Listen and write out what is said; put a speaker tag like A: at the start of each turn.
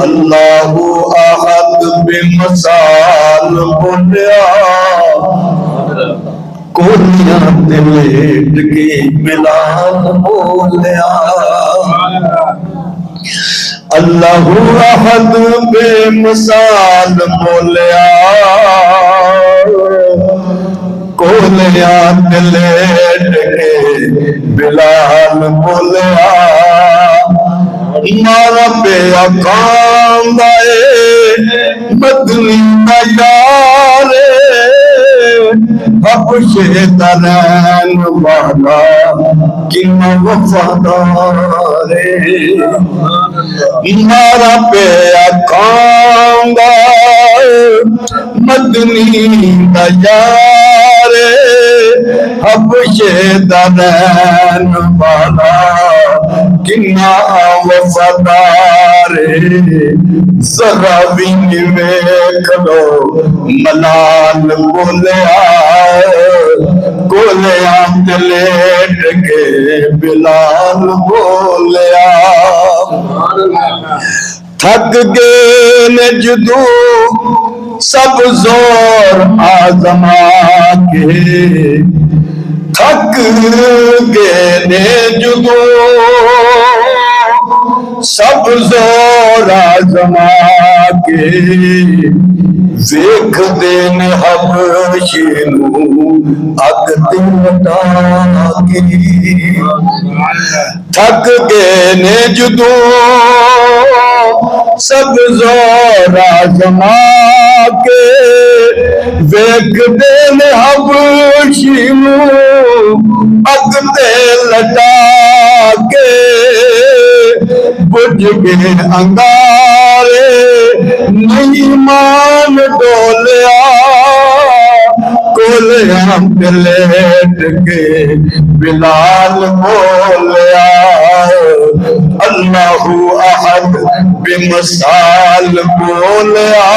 A: अल्लाहु अहद बेमिसाल बोलिया, कोलियां ते लेट के बिलाल बोलिया। अल्लाहु अहद बेमिसाल बोलिया, कोलियां ते लेट के बिलाल बोलिया। मारा पे अकांदाए मदनी का यारे, हबशे दरैन वाला किन्ना वफादारे। मारा पे अकांदाए मदनी का यारे, हबशे दरैन वाला किन्ना वफादारे। जरा भी वेख लो मलाल बोलिया, कोलियां ते लेट के बिलाल बोलिया। थक गए ने जदू सब जोर आजमा के, थक गए ने जदू सब जोर आजमा के। वेख देन हबशे नू अग ते लटा के, थक गए ने जदू सब जोर आजमा के। वेख देन हबशे नू अग ते लटा के। बुझ गए अंगारे नहीं मान डोलिया, कोलियां ते लेट के बिलाल बोलिया। अल्लाहु अहद बेमिसाल बोलिया।